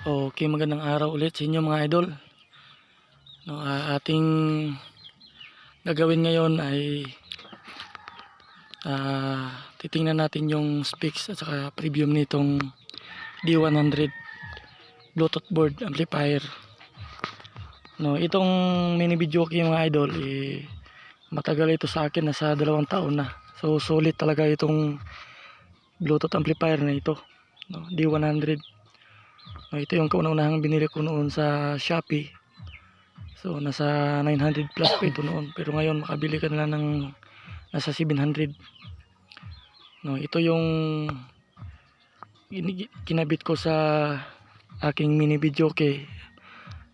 Okay, magandang araw ulit sa inyo mga idol. No, ating gagawin ngayon ay titingnan natin yung specs at saka preview nitong D100 Bluetooth board amplifier. No, itong mini video key mga idol, matagal ito sa akin, nasa 2 taon na. So solid talaga itong Bluetooth amplifier na ito. No, D100. No, ito yung kauna-unahang binili ko noon sa Shopee. So nasa 900 plus pa ito noon, pero ngayon makabili ka na ng nasa 700. No, ito yung kinabit ko sa aking mini video key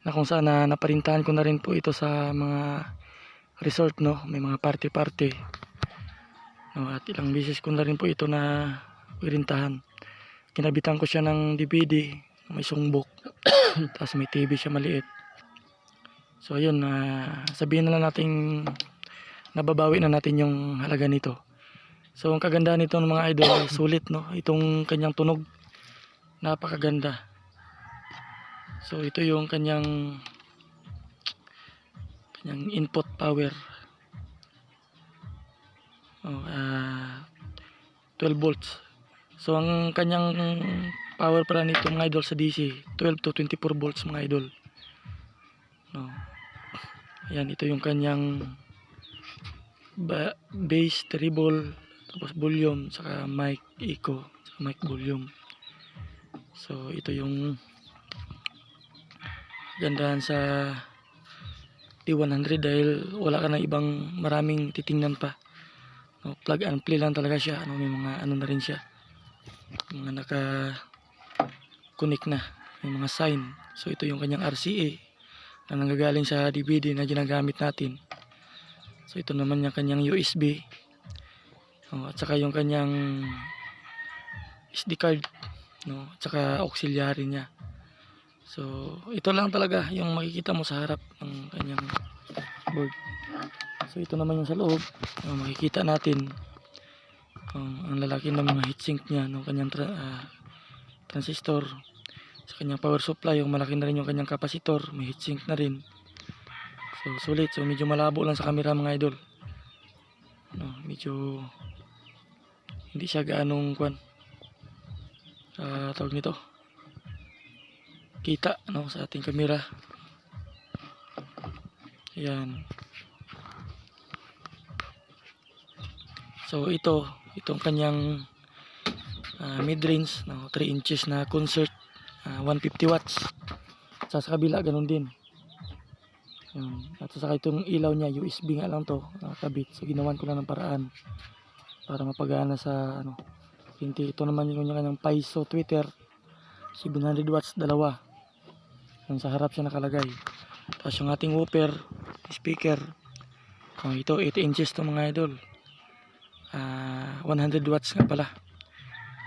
na kung saan naparintahan ko na rin po ito sa mga resort, no, may mga party. No, at ilang beses ko na rin po ito na pirintahan. Kinabitan ko siya ng DVD, may sumbok, tapos may TV siya maliit. So ayun, sabihin na lang natin nababawi na natin yung halaga nito. So ang kagandahan nito ng mga idol, sulit, no, itong kanyang tunog, napakaganda. So ito yung kanyang input power. 12 volts. So ang kanyang power pala nito mga idol sa DC 12 to 24 volts mga idol. No. Ayan, ito yung kanyang bass, treble, tapos volume, saka mic echo, saka mic volume. So ito yung gandahan sa D100 dahil wala ka na ibang maraming titingnan pa. No, plug and play lang talaga siya. May mga na rin siya, mga naka connect na, may mga sign. So ito yung kanyang RCA na nanggagaling sa DVD na ginagamit natin. So ito naman yung kanyang USB, at saka yung kanyang SD card, no, at saka auxiliary niya. So ito lang talaga yung makikita mo sa harap ng kanyang board. So ito naman yung sa loob, makikita natin ang lalaki ng mga heatsink niya, no, kanyang transistor, sa kanyang power supply, yung malaki na rin yung kanyang capacitor, may heatsink na rin. So sulit. So medyo malabo lang sa camera mga idol, no, medyo hindi siya gaanong tawag nito, kita, no, sa ating camera. Ayan. So itong kanyang mid-range, no, 3 inches na concert, 150 watts. Sa kabila ganun din. At saka itong ilaw niya, USB nga lang to, nakakabit. So ginawan ko na ng paraan para mapagana sa hindi. Ito naman yung kanyang piezo tweeter, 700 watts, dalawa. Sa harap siya nakalagay. Tapos yung ating woofer, speaker, ito 8 inches to mga idol, 100 watts nga pala.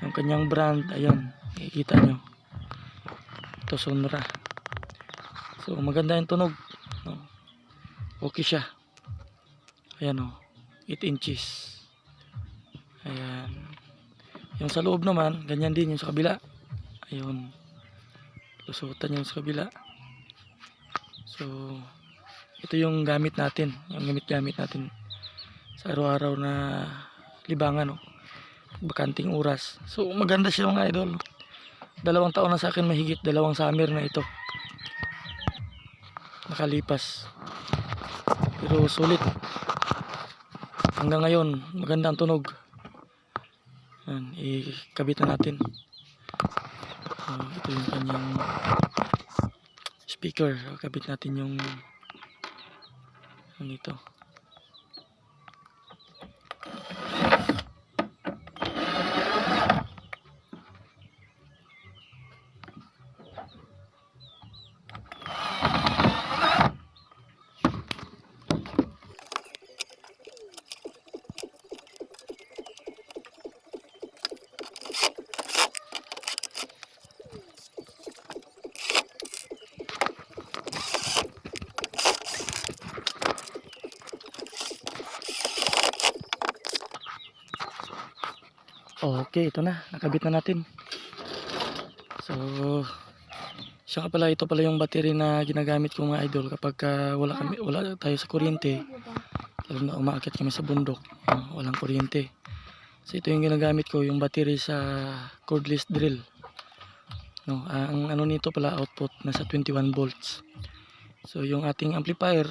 Yung kanyang brand, ayun, makikita nyo, ito Sonra. So maganda yung tunog, no? Okay siya. Ayan, 8 inches. Ayan. Yung sa loob naman ganyan din, yung sa kabila, ayun, lusutan yung sa kabila. So ito yung gamit natin, yung gamit natin sa araw-araw na libangan, bakanting oras. So maganda siya mga idol. 2 taon na sa akin mahigit, 2 summer na ito nakalipas, pero sulit hanggang ngayon, maganda ang tunog. Yan, ikabit na natin. Ito yung kanyang speaker, kabit natin yung ito. Okay, ito na, nakabit na natin. So Siya nga pala, ito pala yung battery na ginagamit ko mga idol kapag wala tayo sa kuryente, lalo na umaakyat kami sa bundok, walang kuryente. So ito yung ginagamit ko, yung battery sa cordless drill. No, ang ano nito pala, output nasa 21 volts. So yung ating amplifier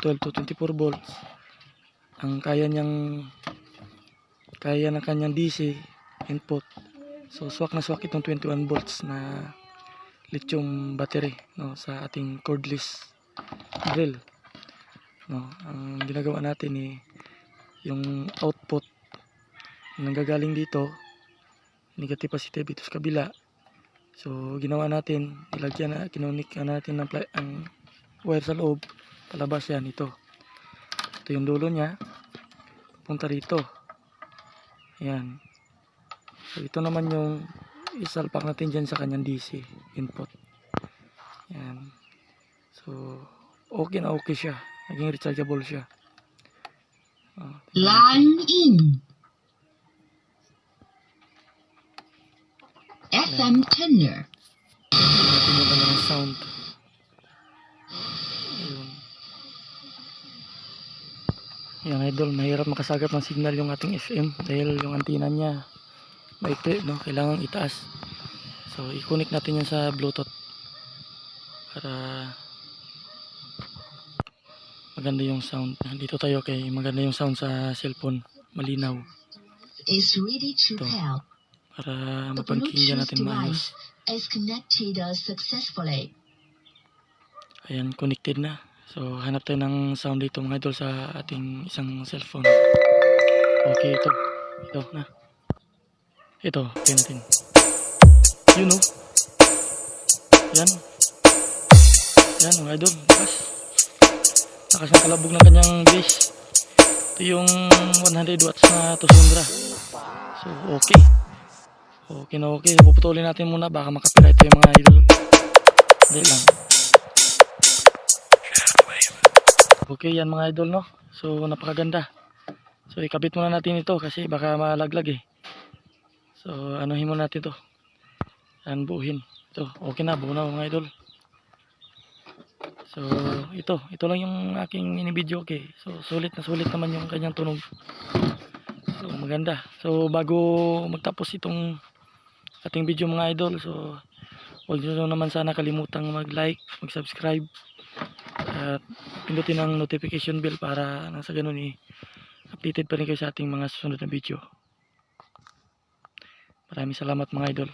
12 to 24 volts. Ang kaya ng kanyang DC input. So swak na swak itong 21 volts na lithium battery, no, sa ating cordless drill. No, ang ginagawa natin yung output nanggagaling dito, negative positive dito sa kabila. So ginawa natin, kinunik natin ang wire sa loob, palabas yan ito. Ito yung dulo niya, punta rito. Ayan. So ito naman yung isalpak natin dyan sa kanyang DC input. Ayan. So okay na okay siya, naging rechargeable siya. Line in. FM tenor. Natin yung kanyang sound. Ayun. Yan idol, mahirap makasagap ng signal yung ating FM dahil yung antenna niya maikli, no? Kailangan itaas. So i-connect natin yan sa Bluetooth para maganda yung sound. Dito tayo kay maganda yung sound sa cellphone, malinaw. Is ready to Ito, help. para The mapagkinggan Bluetooth natin maayos. device is connected successfully. Ayan, connected na. So hanap tayo ng sound dito mga idol sa ating isang cellphone. Okay, ito na. Ito, natin. You know. Yan mga idol, lakas ng kalabog ng kanyang bass. Ito yung 100 watts na Tosundra. So okay na okay. Puputulin natin muna, baka makapira ito yung mga idol. Dahil lang. Okay yan mga idol, no? So napakaganda. So ikabit muna natin ito kasi baka malaglag So anuhin muna natin ito. Yan, buuhin. Ito, okay na, buo na mga idol. So ito lang yung aking mini-video, okay. So sulit naman yung kanyang tunog. So maganda. So bago magtapos itong ating video mga idol, so huwag nyo naman sana kalimutang mag-like, mag-subscribe at pindutin ang notification bell para nasa ganun updated pa rin kayo sa ating mga susunod na video. Maraming salamat mga idol.